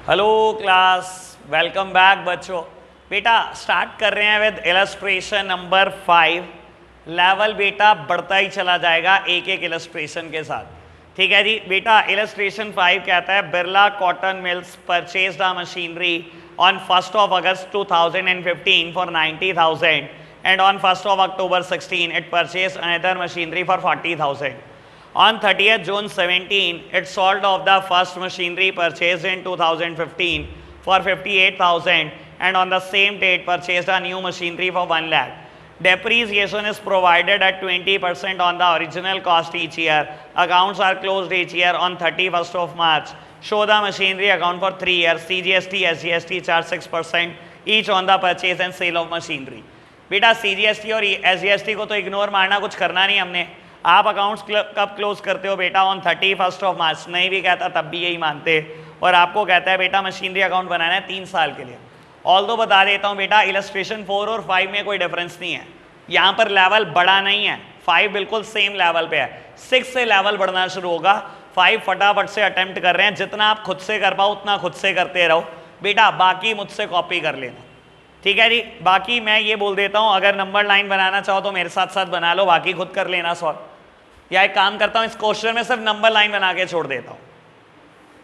Hello class, welcome back बच्चों। बेटा start कर रहे हैं विद इलस्ट्रेशन नंबर 5। लेवल बेटा बढ़ता ही चला जाएगा एक एक इलस्ट्रेशन के साथ। ठीक है जी बेटा। इलस्ट्रेशन 5 कहता है Birla cotton mills purchased a machinery on 1st of August 2015 for 90,000 and on 1st of October 16 it purchased another machinery for 40,000. On 30th June 17, it sold off the first machinery purchased in 2015 for 58,000 and on the same date purchased a new machinery for 1 lakh. Depreciation is provided at 20% on the original cost each year. Accounts are closed each year on 31st of March. Show the machinery account for 3 years. CGST, SGST charge 6% each on the purchase and sale of machinery. बेटा CGST और SGST को तो ignore मारना, कुछ करना नहीं हमने। आप अकाउंट्स कब क्लोज करते हो बेटा? On 31st of March। नहीं भी कहता तब भी यही मानते। और आपको कहता है बेटा मशीनरी अकाउंट बनाना है 3 साल के लिए। ऑल दो बता देता हूँ बेटा, इलस्ट्रेशन 4 और 5 में कोई डिफरेंस नहीं है। यहाँ पर लेवल बढ़ा नहीं है, 5 बिल्कुल सेम लेवल पे है। 6 से लेवल बढ़ना शुरू होगा। 5 फटाफट से अटेम्प्ट कर रहे हैं, जितना आप खुद से कर पाओ उतना खुद से करते रहो बेटा, बाकी मुझसे कॉपी कर लेना। ठीक है जी। बाकी मैं ये बोल देता हूँ, अगर नंबर लाइन बनाना चाहो तो मेरे साथ साथ बना लो, बाकी खुद कर लेना सॉल्व। या एक काम करता हूँ, इस क्वेश्चन में सिर्फ नंबर लाइन बना के छोड़ देता हूँ।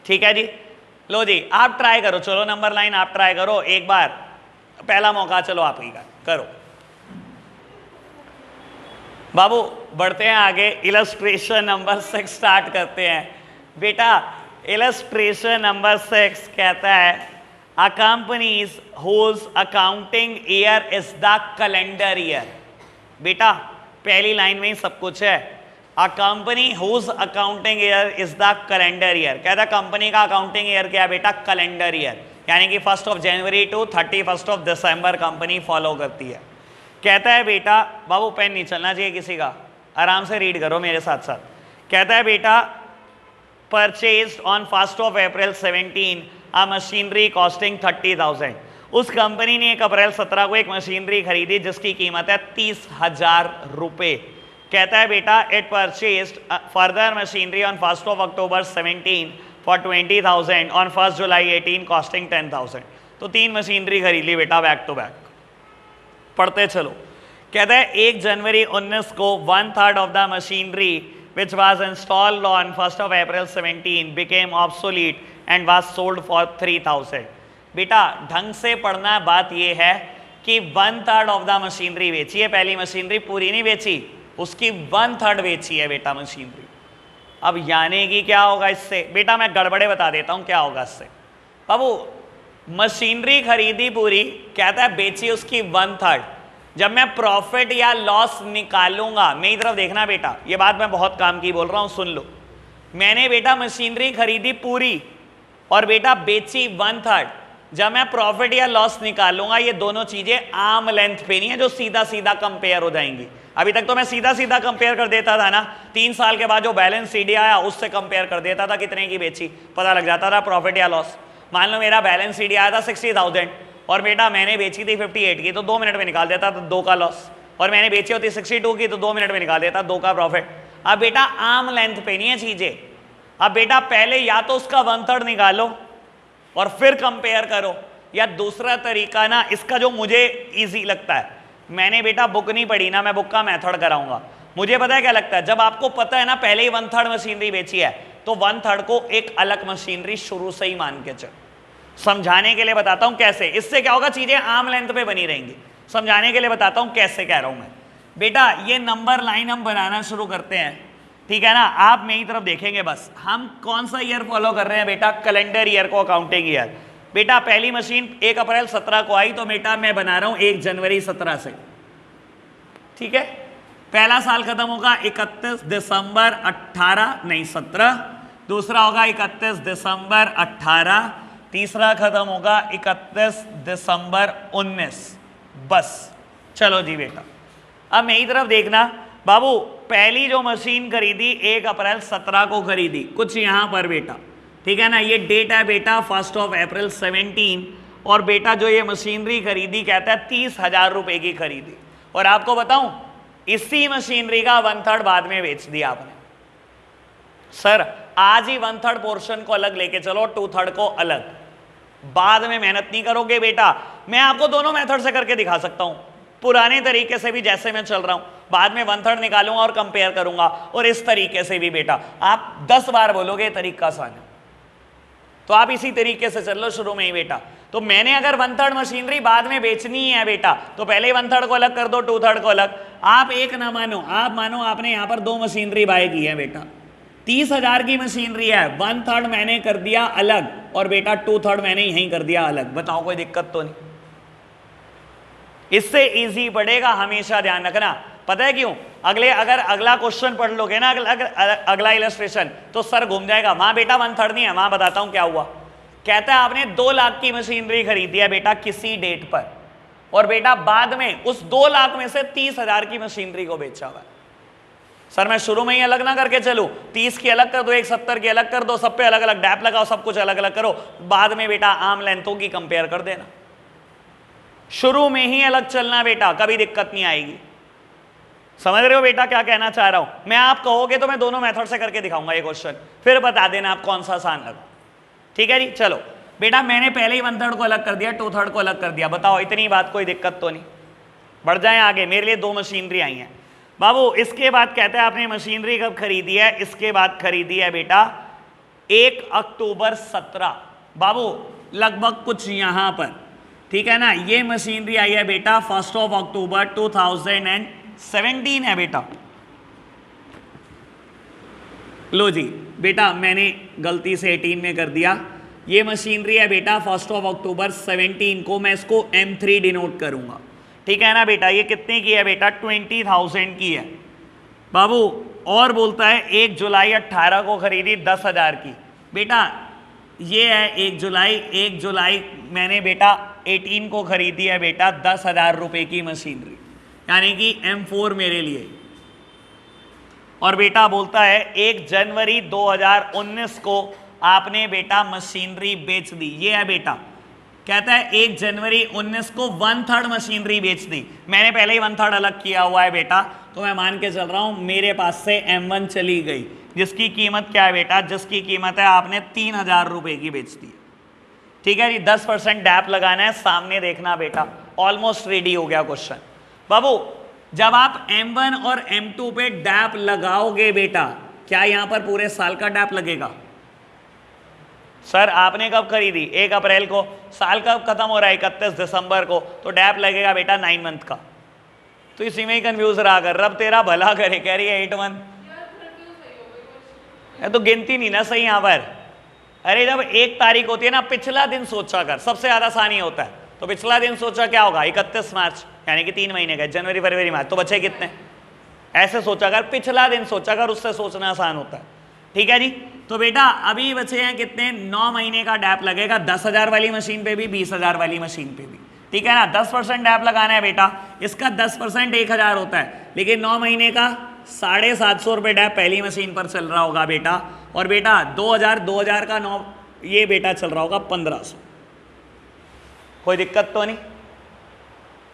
ठीक है जी। लो जी आप ट्राई करो, चलो नंबर लाइन आप ट्राई करो एक बार, पहला मौका चलो आप ही का करो। बाबू बढ़ते हैं आगे, इलस्ट्रेशन नंबर 6 स्टार्ट करते हैं बेटा। इलस्ट्रेशन नंबर 6 कहता है A companies whose accounting year is the calendar year। बेटा पहली लाइन में ही सब कुछ है। A company whose accounting year is the calendar year। कहता है कंपनी का अकाउंटिंग ईयर क्या है बेटा? कैलेंडर ईयर, यानी कि 1st of January to 31st of December company follow करती है। कहता है बेटा, बाबू पेन नहीं चलना चाहिए किसी का, आराम से रीड करो मेरे साथ साथ। कहता है बेटा purchased on 1st of April 17 a machinery costing 30,000। उस कंपनी ने 1 अप्रैल 17 को एक मशीनरी खरीदी जिसकी कीमत है 30,000 रुपए। कहता है बेटा it purchased further machinery on 1st of October 17 for 20,000 on 1st July 18 costing 10,000। तो 3 मशीनरी खरीद ली बेटा बैक टू बैक। पढ़ते चलो। कहता है 1 जनवरी 19 को 1/3 of the machinery which was installed on 1st of April 17 became obsolete and was sold for 3,000। बेटा ढंग से पढ़ना, बात ये है कि 1/3 ऑफ द मशीनरी बेची है, पहली मशीनरी पूरी नहीं बेची, उसकी 1/3 बेची है बेटा मशीनरी। अब यानी कि क्या होगा इससे बेटा? मैं गड़बड़े बता देता हूँ क्या होगा इससे। बाबू मशीनरी खरीदी पूरी, कहता है बेची उसकी 1/3। जब मैं प्रॉफिट या लॉस निकालूंगा, मेरी तरफ देखना बेटा, ये बात मैं बहुत काम की बोल रहा हूँ, सुन लो। मैंने बेटा मशीनरी खरीदी पूरी और बेटा बेची 1/3। जब मैं प्रॉफिट या लॉस निकालूंगा, ये दोनों चीजें आर्म लेंथ पे नहीं है जो सीधा सीधा कंपेयर हो जाएंगी। अभी तक तो मैं सीधा सीधा कंपेयर कर देता था ना, 3 साल के बाद जो बैलेंस सीडी आया उससे कंपेयर कर देता था, कितने की बेची पता लग जाता था प्रॉफिट या लॉस। मान लो मेरा बैलेंस सीडी आया था 60,000 और बेटा मैंने बेची थी 58 की, तो 2 मिनट में निकाल देता था 2 का लॉस, और मैंने बेची होती 62 की तो 2 मिनट में निकाल देता 2 का प्रॉफिट। अब बेटा आर्म लेंथ पे नहीं है चीजें। अब बेटा पहले या तो उसका 1/3 निकालो और फिर कंपेयर करो, या दूसरा तरीका ना, इसका जो मुझे इजी लगता है, मैंने बेटा बुक नहीं पढ़ी ना, मैं बुक का मेथड कराऊंगा। मुझे पता है क्या लगता है, जब आपको पता है ना पहले ही 1/3 मशीनरी बेची है, तो 1/3 को एक अलग मशीनरी शुरू से ही मान के चल। समझाने के लिए बताता हूं कैसे, इससे क्या होगा, चीजें आर्म लेंथ पे बनी रहेंगी। समझाने के लिए बताता हूं कैसे कह रहा हूं मैं बेटा। ये नंबर लाइन हम बनाना शुरू करते हैं, ठीक है ना। आप मेरी तरफ देखेंगे बस, हम कौन सा ईयर फॉलो कर रहे हैं बेटा? कैलेंडर ईयर को, अकाउंटिंग ईयर। बेटा पहली मशीन 1 अप्रैल 17 को आई, तो बेटा मैं बना रहा हूं 1 जनवरी 17 से। ठीक है, पहला साल खत्म होगा 31 दिसंबर 18 नहीं 17, दूसरा होगा 31 दिसंबर 18, तीसरा खत्म होगा 31 दिसंबर 19। बस चलो जी बेटा, अब मेरी तरफ देखना बाबू। पहली जो मशीन खरीदी 1 अप्रैल 17 को खरीदी, कुछ यहां पर बेटा, ठीक है ना, ये डेट है बेटा 1st of April 17। और बेटा जो ये मशीनरी खरीदी कहता है 30,000 रुपए की खरीदी। और आपको बताऊं, इसी मशीनरी का 1/3 बाद में बेच दिया आपने। सर आज ही 1/3 पोर्शन को अलग लेके चलो, 2/3 को अलग। बाद में मेहनत नहीं करोगे बेटा। मैं आपको दोनों मेथड से करके दिखा सकता हूं, पुराने तरीके से भी जैसे मैं चल रहा हूं, बाद में 1/3 निकालूंगा और कंपेयर करूंगा, और इस तरीके से भी बेटा। आप 10 बार बोलोगे तरीका आसान है, तो आप इसी तरीके से चल लो शुरू में ही बेटा। तो मैंने अगर 1/3 मशीनरी बाद में बेचनी है बेटा, तो पहले 1/3 को अलग कर दो, 2/3 को अलग। आप एक ना मानो, आप मानो आपने यहां पर 2 मशीनरी बाय की है बेटा, 30,000 की मशीनरी है, 1/3 मैंने कर दिया अलग, और बेटा 2/3 मैंने यहीं कर दिया अलग। बताओ कोई दिक्कत तो नहीं? इससे इजी पड़ेगा, हमेशा ध्यान रखना। पता है क्यों? अगर अगला क्वेश्चन पढ़ लोगे ना, अगला इलस्ट्रेशन, तो सर घूम जाएगा। वहां बेटा 1/3 नहीं है, वहां बताता हूं क्या हुआ। कहता है आपने 2 लाख की मशीनरी खरीदी है बेटा किसी डेट पर, और बेटा बाद में उस 2 लाख में से 30,000 की मशीनरी को बेचा हुआ है। सर मैं शुरू में ही अलग ना करके चलूं, 30 की अलग कर दो, 170 की अलग कर दो, सब पे अलग अलग डैप लगाओ, सब कुछ अलग अलग करो, बाद में बेटा आम लेंथों की कंपेयर कर देना। शुरू में ही अलग चलना बेटा, कभी दिक्कत नहीं आएगी। समझ रहे हो बेटा क्या कहना चाह रहा हूं मैं? आप कहोगे तो मैं दोनों मेथड से करके दिखाऊंगा ये क्वेश्चन, फिर बता देना आप कौन सा आसान लगा। ठीक है जी, चलो बेटा मैंने पहले ही 1/3 को अलग कर दिया, 2/3 को अलग कर दिया। बताओ इतनी बात, कोई दिक्कत तो नहीं? बढ़ जाए आगे। मेरे लिए 2 मशीनरी आई हैं बाबू। इसके बाद कहता है आपने मशीनरी कब खरीदी है? इसके बाद खरीदी है बेटा 1 अक्टूबर 17 बाबू, लगभग कुछ यहां पर, ठीक है ना। ये मशीनरी आई है बेटा 1 अक्टूबर 2017 है बेटा। लो जी बेटा मैंने गलती से 18 में कर दिया। ये मशीनरी है बेटा 1 अक्टूबर 17 को, मैं इसको M3 डिनोट करूंगा, ठीक है ना बेटा। ये कितने की है बेटा? 20,000 की है बाबू। और बोलता है 1 जुलाई 18 को खरीदी 10,000 की बेटा। ये है 1 जुलाई मैंने बेटा 18 को खरीदी है बेटा 10,000 रुपए की मशीनरी, यानी कि M4 मेरे लिए। और बेटा बोलता है 1 जनवरी 2019 को आपने बेटा मशीनरी बेच दी। ये है बेटा, कहता है 1 जनवरी 19 को 1/3 मशीनरी बेच दी। मैंने पहले ही 1/3 अलग किया हुआ है बेटा, तो मैं मान के चल रहा हूं मेरे पास से M1 चली गई, जिसकी कीमत क्या है बेटा? जिसकी कीमत है आपने 3,000 रुपए की बेच दी। ठीक है जी, 10% डैप लगाना है, सामने देखना बेटा। ऑलमोस्ट रेडी हो गया क्वेश्चन बाबू। जब आप M1 और M2 पे डैप लगाओगे बेटा, क्या यहां पर पूरे साल का डैप लगेगा? सर आपने कब खरीदी? 1 अप्रैल को, साल कब खत्म हो रहा है? 31 दिसंबर को, तो डैप लगेगा बेटा 9 मंथ का। तो इसी में ही कंफ्यूज रहा कर, रब तेरा भला करे। कह रही है 8 तो गिनती नहीं ना सही यहां पर। अरे जब 1 तारीख होती है ना, पिछला दिन सोचा कर, सबसे ज्यादा आसानी होता है। तो पिछला दिन सोचा क्या होगा? 31 मार्च, यानी कि 3 महीने गए, जनवरी फरवरी मार्च, तो बचे कितने? ऐसे सोचा कर, पिछला दिन सोचा कर, उससे सोचना आसान होता है। ठीक है जी, तो बेटा अभी बचे हैं कितने? 9 महीने का डैप लगेगा, 10,000 वाली मशीन पे भी, 20,000 वाली मशीन पे भी। ठीक है ना, 10% डैप लगाना है बेटा। इसका 10% 1,000 होता है, लेकिन 9 महीने का 750 रुपये डैप पहली मशीन पर चल रहा होगा बेटा। और बेटा 2,000 का 9, ये बेटा चल रहा होगा 1,500। कोई दिक्कत तो नहीं?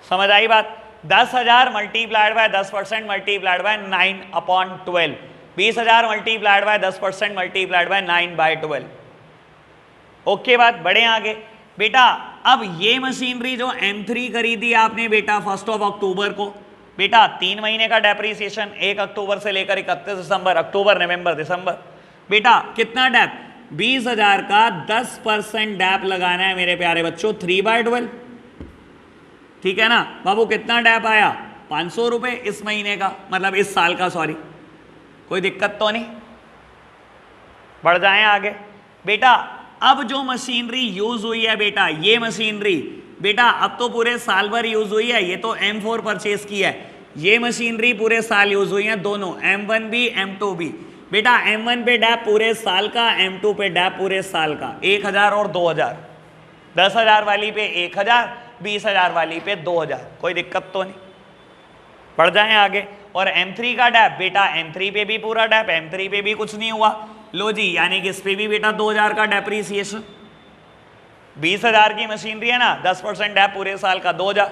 समझ आई बात? 10,000 multiplied by 10% multiplied by 9/12, 20,000 multiplied by 10% multiplied by 9/12। Okay बात, बढ़े आगे बेटा। अब ये मशीनरी जो M3 खरीदी आपने बेटा 1 अक्टूबर को, बेटा 3 महीने का डेप्रीसिएशन, 1 अक्टूबर से लेकर 31 दिसंबर, अक्टूबर नवंबर दिसंबर। बेटा कितना डैप? 20,000 का 10% डैप लगाना है मेरे प्यारे बच्चों, 3/12। ठीक है ना बाबू? कितना डैप आया? 500 रुपये इस महीने का, मतलब इस साल का, सॉरी। कोई दिक्कत तो नहीं? बढ़ जाएं आगे बेटा। अब जो मशीनरी यूज हुई है बेटा, ये मशीनरी बेटा अब तो पूरे साल भर यूज हुई है। ये तो M4 परचेज की है, ये मशीनरी पूरे साल यूज हुई है दोनों, M1 भी M2 भी। बेटा M1 पे डैप पूरे साल का, M2 पे डैप पूरे साल का, 1,000 और 2,000। 10,000 वाली पे 1,000, 20,000 वाली पे 2,000। कोई दिक्कत तो नहीं? बढ़ जाएं आगे। और M3 का डैप बेटा, M3 पे भी पूरा डैप, M3 पे भी कुछ नहीं हुआ। लो जी, यानी कि इस पे भी बेटा 2,000 का डेप्रीसिएशन। 20,000 की मशीनरी है ना, 10% डैप पूरे साल का, 2,000।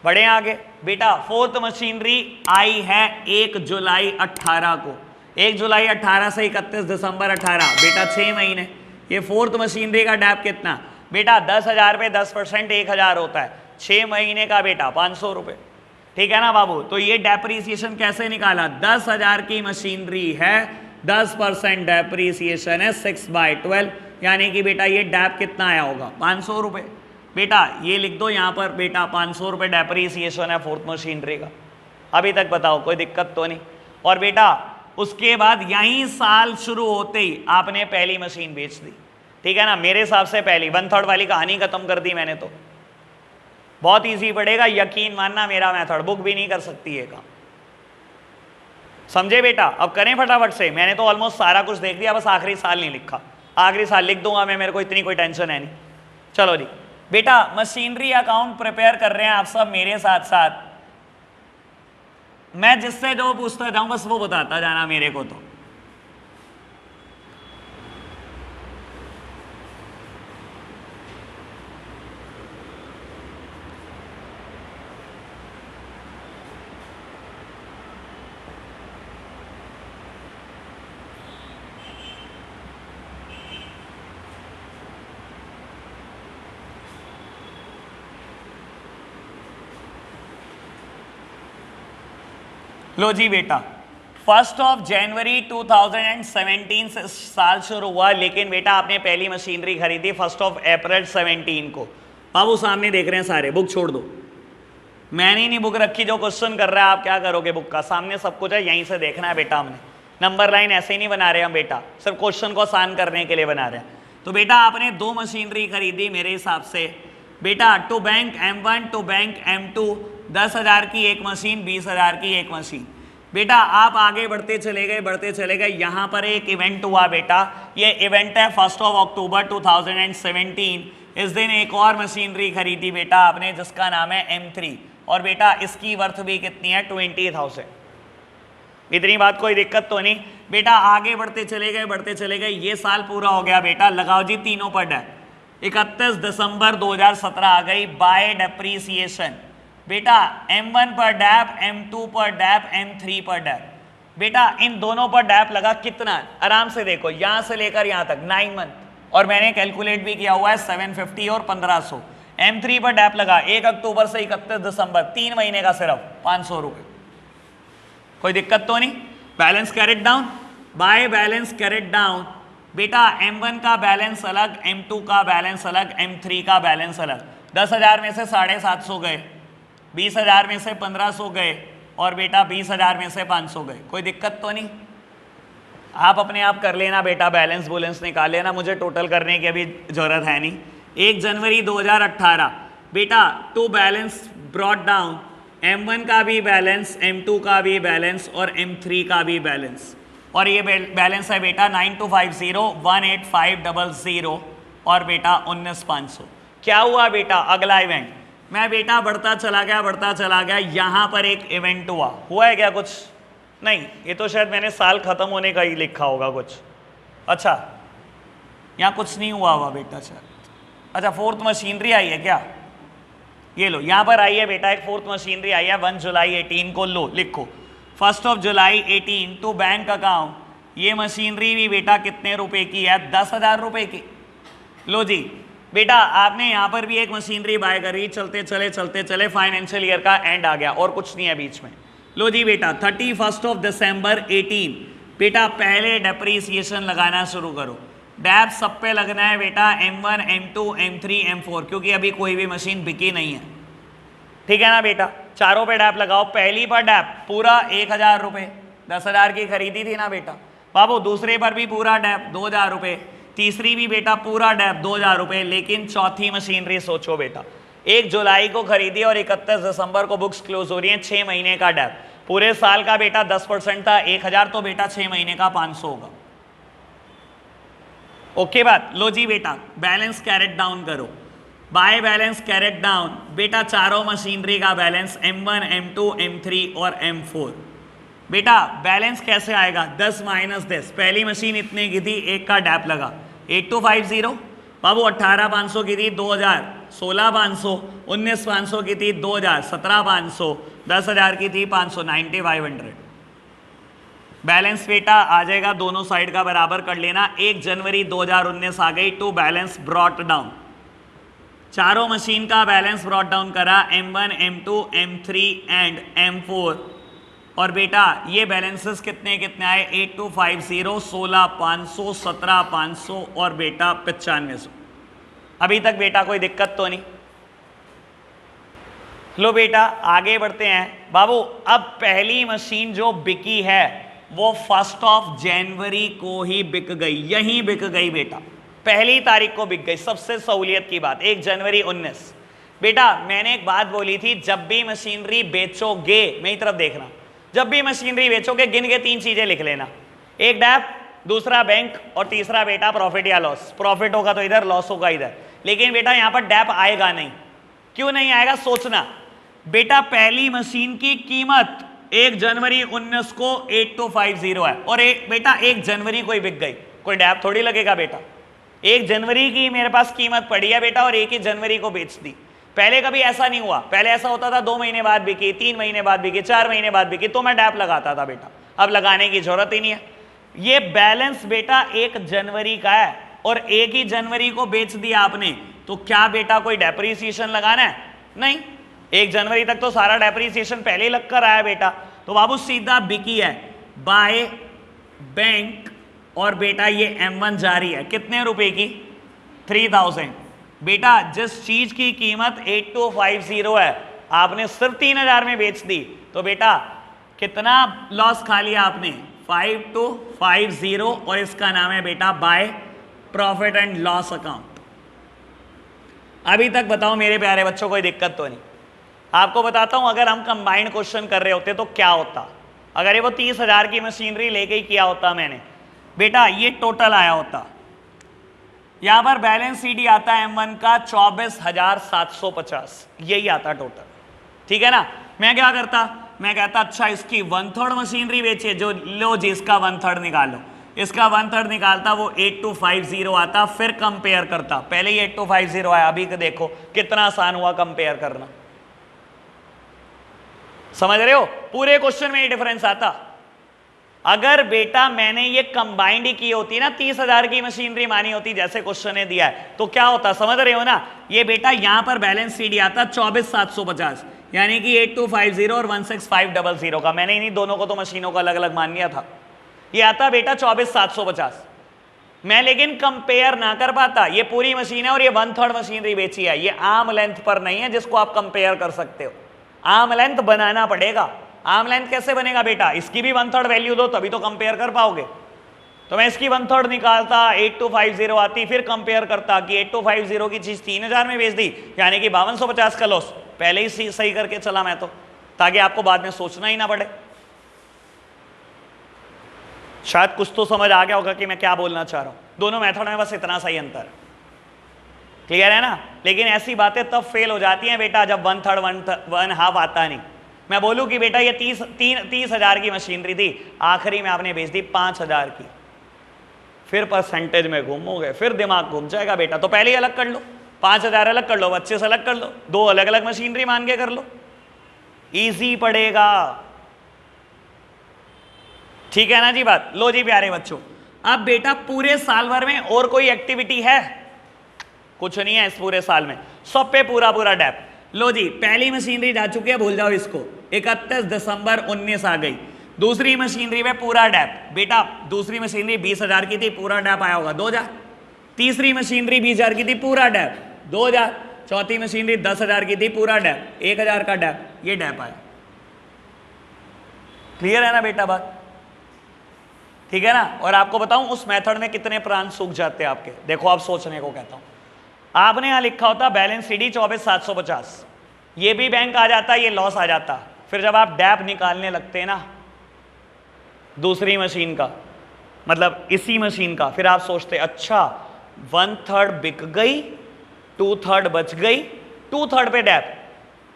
बढ़े आगे बेटा। 4th मशीनरी आई है 1 जुलाई 18 को, 1 जुलाई 18 से 31 दिसंबर 18, बेटा 6 महीने। ये फोर्थ मशीनरी का डैप कितना बेटा 10,000 पे 10% 1,000 होता है, 6 महीने का बेटा 500 रुपये, ठीक है ना बाबू। तो ये डेप्रीसिएशन कैसे निकाला, 10,000 की मशीनरी है, 10% डेप्रीसिएशन है 6/12, यानी कि बेटा ये डैप कितना आया होगा 500 रुपये। बेटा ये लिख दो यहाँ पर बेटा 500 रुपये डेप्रीसिएशन है फोर्थ मशीनरी का। अभी तक बताओ कोई दिक्कत तो नहीं। और बेटा उसके बाद यही साल शुरू होते ही आपने पहली मशीन बेच दी, ठीक है ना। मेरे हिसाब से पहली 1/3 वाली कहानी खत्म कर दी मैंने तो। बहुत इजी पड़ेगा, यकीन मानना मेरा मेथड, बुक भी नहीं कर सकती है काम, समझे बेटा। अब करें फटाफट से, मैंने तो ऑलमोस्ट सारा कुछ देख दिया, बस आखिरी साल नहीं लिखा, आखिरी साल लिख दूंगा मैं, मेरे को इतनी कोई टेंशन है नहीं। चलो जी बेटा मशीनरी अकाउंट प्रिपेयर कर रहे हैं आप सब मेरे साथ साथ, मैं जिससे जो पूछता जाऊं बस वो बताता जाना मेरे को। तो लो जी बेटा 1 जनवरी 2017 से साल शुरू हुआ, लेकिन बेटा आपने पहली मशीनरी खरीदी 1 अप्रैल 17 को। बाबू सामने देख रहे हैं सारे, बुक छोड़ दो, मैंने नहीं बुक रखी, जो क्वेश्चन कर रहा है आप क्या करोगे बुक का, सामने सब कुछ है, यहीं से देखना है बेटा। हमने नंबर लाइन ऐसे ही नहीं बना रहे हम बेटा, सिर्फ क्वेश्चन को आसान करने के लिए बना रहे हैं। तो बेटा आपने 2 मशीनरी खरीदी मेरे हिसाब से बेटा, to bank M1 to bank M2, 10,000 की एक मशीन, 20,000 की एक मशीन। बेटा आप आगे बढ़ते चले गए, यहाँ पर एक इवेंट हुआ बेटा, ये इवेंट है 1 अक्टूबर 2017। इस दिन एक और मशीनरी खरीदी बेटा आपने जिसका नाम है M3, और बेटा इसकी वर्थ भी कितनी है 20,000। इतनी बात कोई दिक्कत तो नहीं बेटा। आगे बढ़ते चले गए, ये साल पूरा हो गया बेटा, लगाओ जी तीनों पर डैप। 31 दिसंबर 2017 आ गई बाय डेप्रीसिएशन बेटा, M1 पर डैप, M2 पर डैप, M3 पर डैप। बेटा इन दोनों पर डैप लगा कितना, आराम से देखो, यहां से लेकर यहां तक 9 मंथ, और मैंने कैलकुलेट भी किया हुआ है 750 और 1500। M3 पर डैप लगा 1 अक्टूबर से 31 दिसंबर, 3 महीने का सिर्फ 500 रुपये, कोई दिक्कत तो नहीं। Balance carried down by balance carried down बेटा, M1 का बैलेंस अलग, M2 का बैलेंस अलग, M3 का बैलेंस अलग। 10,000 में से 750 गए, 20,000 में से 1500 गए, और बेटा 20,000 में से 500 गए, कोई दिक्कत तो नहीं। आप अपने आप कर लेना बेटा, बैलेंस बुलेंस निकाल लेना, मुझे टोटल करने की अभी जरूरत है नहीं। 1 जनवरी 2018 बेटा to balance brought down, M1 का भी बैलेंस, M2 का भी बैलेंस, और M3 का भी बैलेंस, और ये बैलेंस है बेटा 9250 18500 और बेटा 19,500। क्या हुआ बेटा अगला इवेंट, मैं बेटा बढ़ता चला गया, यहाँ पर एक इवेंट हुआ है क्या कुछ, नहीं, ये तो शायद मैंने साल खत्म होने का ही लिखा होगा कुछ। अच्छा यहाँ कुछ नहीं हुआ बेटा शायद। अच्छा फोर्थ मशीनरी आई है क्या, ये लो यहाँ पर आई है बेटा, एक फोर्थ मशीनरी आई है 1 जुलाई 18 को, लो लिखो 1 जुलाई 18 टू बैंक अकाउंट। ये मशीनरी भी बेटा कितने रुपए की है, 10,000 रुपए की। लो जी बेटा आपने यहाँ पर भी एक मशीनरी बाय करी, चलते चले फाइनेंशियल ईयर का एंड आ गया और कुछ नहीं है बीच में। लो जी बेटा 31 दिसंबर 18 बेटा पहले डेप्रीसिएशन लगाना शुरू करो। डैप सब पे लगना है बेटा, M1 M2 M3 M4, क्योंकि अभी कोई भी मशीन बिकी नहीं है, ठीक है ना बेटा। चारों पे डैप लगाओ। पहली पर डैप पूरा 1,000 रुपये, 10,000 की खरीदी थी ना बेटा बाबू। दूसरे पर भी पूरा डैप 2,000 रुपये, तीसरी भी बेटा पूरा डैप 2,000 रुपये। लेकिन चौथी मशीनरी सोचो बेटा, 1 जुलाई को खरीदी और 31 दिसंबर को बुक्स क्लोज हो रही हैं, 6 महीने का डैप। पूरे साल का बेटा 10% था 1,000, तो बेटा 6 महीने का 500 होगा। ओके बात। लो जी बेटा बैलेंस कैरेट डाउन करो, बाय बैलेंस कैरेट डाउन बेटा। चारों मशीनरी का बैलेंस M1 M2 M3 और M4। बेटा बैलेंस कैसे आएगा, 10 माइनस 10। पहली मशीन इतने की थी, एक का डैप लगा 8250 बाबू। 18,500 की थी 2,000, 16,500, 19,500 की थी 2,000, 17,500, 10,000 की थी 500, 9,500। बैलेंस बेटा आ जाएगा, दोनों साइड का बराबर कर लेना। 1 जनवरी 2019 आ गई, टू बैलेंस ब्रॉट डाउन, चारों मशीन का बैलेंस ब्रॉट डाउन करा, M1 M2 M3 and M4। और बेटा ये बैलेंसेस कितने कितने आए, 8250, 16500, 17500 और बेटा 9500। अभी तक बेटा कोई दिक्कत तो नहीं। लो बेटा आगे बढ़ते हैं बाबू। अब पहली मशीन जो बिकी है वो 1 जनवरी को ही बिक गई, यहीं बिक गई बेटा, पहली तारीख को बिक गई। सबसे सहूलियत की बात 1 जनवरी 19। बेटा मैंने एक बात बोली थी, जब भी मशीनरी बेचोगे, मेरी तरफ देखना, जब भी मशीनरी बेचोगे गिन के 3 चीजें लिख लेना, एक डैप, दूसरा बैंक और तीसरा बेटा प्रॉफिट या लॉस। प्रॉफिट होगा तो इधर, लॉस होगा इधर। लेकिन बेटा यहां पर डैप आएगा नहीं। क्यों नहीं आएगा सोचना बेटा। पहली मशीन की कीमत 1 जनवरी 19 को 8250 है और बेटा 1 जनवरी को ही बिक गई, कोई डैप थोड़ी लगेगा बेटा। 1 जनवरी की मेरे पास कीमत पड़ी है बेटा और 1 ही जनवरी को बेच दी। पहले कभी ऐसा नहीं हुआ, पहले ऐसा होता था 2 महीने बाद बिकी, 3 महीने बाद बिकी, 4 महीने बाद बिकी, तो मैं डैप लगाता था बेटा। अब लगाने की जरूरत ही नहीं है। ये बैलेंस बेटा 1 जनवरी का है और 1 ही जनवरी को बेच दिया आपने, तो क्या बेटा कोई डेप्रीसिएशन लगाना है? नहीं, 1 जनवरी तक तो सारा डेप्रीसिएशन पहले ही लग कर आया बेटा। तो बाबू सीधा बिकी है बाय बैंक और बेटा ये M1 जारी है, कितने रुपए की? 3000। बेटा जिस चीज की कीमत 8250 है आपने सिर्फ 3000 में बेच दी, तो बेटा कितना लॉस खा लिया आपने? 5250 और इसका नाम है बेटा by profit and loss account. अभी तक बताओ मेरे प्यारे बच्चों कोई दिक्कत तो नहीं? आपको बताता हूं, अगर हम कंबाइंड क्वेश्चन कर रहे होते तो क्या होता। अगर ये वो 30,000 की मशीनरी लेके ही किया होता मैंने, बेटा ये टोटल आया होता, यहां पर बैलेंस सीडी आता है M1 का 24,750, यही आता टोटल, ठीक है ना। मैं क्या करता, मैं कहता अच्छा इसकी 1/3 मशीनरी बेचे, जो लो जी इसका 1/3 निकालो, इसका 1/3 निकालता, वो 8250 आता, फिर कंपेयर करता। पहले ही 8250 आया, अभी देखो कितना आसान हुआ कंपेयर करना, समझ रहे हो? पूरे क्वेश्चन में ये डिफरेंस आता। अगर बेटा मैंने ये कंबाइंड ही की होती ना, 30,000 की मशीनरी मानी होती जैसे क्वेश्चन ने दिया है, तो क्या होता समझ रहे हो ना। ये बेटा यहां पर बैलेंस सीडी आता 24,750, यानी कि 8250 और 16500 का, मैंने इन्हीं दोनों को तो मशीनों को अलग अलग मान लिया था। ये आता बेटा 24,750। मैं लेकिन कंपेयर ना कर पाता, ये पूरी मशीन है और ये 1/3 मशीनरी बेची है, ये आर्म लेंथ पर नहीं है जिसको आप कंपेयर कर सकते हो। आर्म लेंथ बनाना पड़ेगा। आर्म लेंथ कैसे बनेगा बेटा? इसकी भी 1/3 वैल्यू दो तभी तो कंपेयर कर पाओगे। तो मैं इसकी 1/3 निकालता, 8250 आती, फिर कंपेयर करता कि 8250 की चीज 3000 में बेच दी, यानी कि 5250 का लॉस। पहले ही सही करके चला मैं तो, ताकि आपको बाद में सोचना ही ना पड़े। शायद कुछ तो समझ आ गया होगा कि मैं क्या बोलना चाह रहा हूं। दोनों मेथड में बस इतना सही अंतर, क्लियर है ना। लेकिन ऐसी बातें तब फेल हो जाती हैं बेटा जब 1/3 1/2 आता नहीं। मैं बोलूं कि बेटा ये 30,000 की मशीनरी थी, आखिरी में आपने बेच दी 5,000 की, फिर परसेंटेज में घूमोगे, फिर दिमाग घूम जाएगा बेटा। तो पहले ही अलग कर लो, 5,000 अलग कर लो, बच्चे से अलग कर लो, 2 अलग अलग मशीनरी मान के कर लो, इजी पड़ेगा, ठीक है ना जी बात। लो जी प्यारे बच्चों, अब बेटा पूरे साल भर में और कोई एक्टिविटी है? कुछ नहीं है इस पूरे साल में, सब पे पूरा पूरा डैप। लो जी पहली मशीनरी जा चुकी है, भूल जाओ इसको, 31 दिसंबर 19 आ गई। दूसरी मशीनरी में पूरा डैप, बेटा दूसरी मशीनरी 20,000 की थी, पूरा डैप आया होगा 2,000। तीसरी मशीनरी 20,000 की थी, पूरा डैप 2,000। चौथी मशीनरी 10,000 की थी, पूरा डैप 1,000 का डैप, ये डैप आया। क्लियर है ना बेटा बात? ठीक है ना। और आपको बताऊं उस मेथड में कितने प्राण सूख जाते हैं आपके, देखो आप सोचने को कहता हूं। आपने यहां लिखा होता बैलेंस सीडी 24,750, ये भी बैंक आ जाता, ये लॉस आ जाता। फिर जब आप डैप निकालने लगते हैं ना दूसरी मशीन का, मतलब इसी मशीन का, फिर आप सोचते अच्छा 1/3 बिक गई, 2/3 बच गई, 2/3 पे डैप।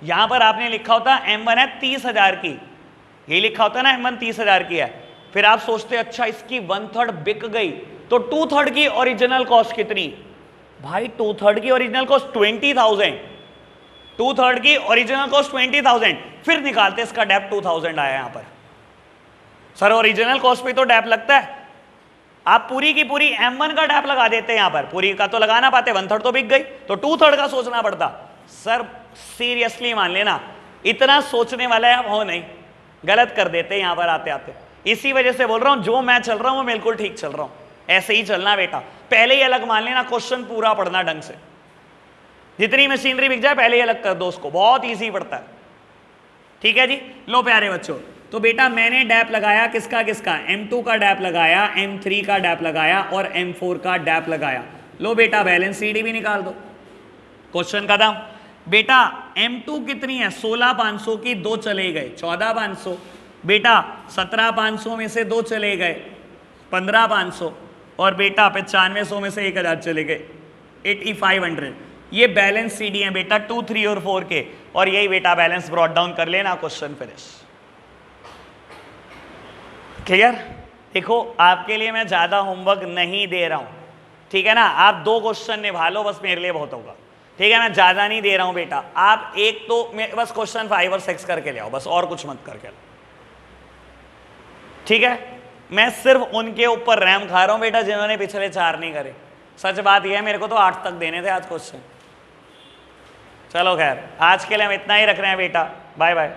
यहां पर आपने लिखा होता M1 है 30,000 की, ये लिखा होता ना M1 30,000 की है। फिर आप सोचते अच्छा इसकी 1/3 बिक गई, तो 2/3 की ओरिजिनल कॉस्ट कितनी? भाई 2/3 की ओरिजिनल कॉस्ट 20,000, 2/3 की ओरिजिनल कॉस्ट 20,000। फिर निकालते इसका डेप 2,000 आया यहां पर, सर ओरिजिनल कॉस्ट पे तो डैप लगता है, आप पूरी की पूरी M1 का डैप लगा देते हैं यहां पर, पूरी का तो लगा ना पाते, 1/3 तो बिक गई, तो 2/3 का सोचना पड़ता। सर सीरियसली मान लेना, इतना सोचने वाला आप हो नहीं, गलत कर देते हैं यहां पर आते आते। इसी वजह से बोल रहा हूं जो मैं चल रहा हूं वो बिल्कुल ठीक चल रहा हूं, ऐसे ही चलना बेटा। पहले ही अलग मान लेना, क्वेश्चन पूरा पढ़ना ढंग से, जितनी मशीनरी बिक जाए पहले ही अलग कर दो उसको, बहुत ईजी पड़ता है। ठीक है जी। लो प्यारे बच्चों, तो बेटा मैंने डैप लगाया किसका किसका, M2 का डैप लगाया, M3 का डैप लगाया और M4 का डैप लगाया। लो बेटा बैलेंस CD भी निकाल दो। क्वेश्चन का दाम बेटा M2 कितनी है, 16,500 की 2 चले गए 14,500, बेटा 17,500 में से 2 चले गए 15,500, और बेटा 9500 में से 1,000 चले गए 8,500। ये बैलेंस CD है बेटा 2, 3 और 4 के, और यही बेटा बैलेंस ब्रॉट डाउन कर लेना, क्वेश्चन फिनिश। क्लियर। देखो आपके लिए मैं ज्यादा होमवर्क नहीं दे रहा हूं, ठीक है ना, आप 2 क्वेश्चन निभा लो बस, मेरे लिए बहुत होगा, ठीक है, मैं ज्यादा नहीं दे रहा हूं बेटा। आप एक तो बस क्वेश्चन 5 और 6 करके ले आओ बस, और कुछ मत करके लाओ, ठीक है। मैं सिर्फ उनके ऊपर रैम खा रहा हूं बेटा जिन्होंने पिछले 4 नहीं करे। सच बात यह है मेरे को तो 8 तक देने थे आज क्वेश्चन। चलो खैर आज के लिए हम इतना ही रख रहे हैं बेटा, बाय बाय।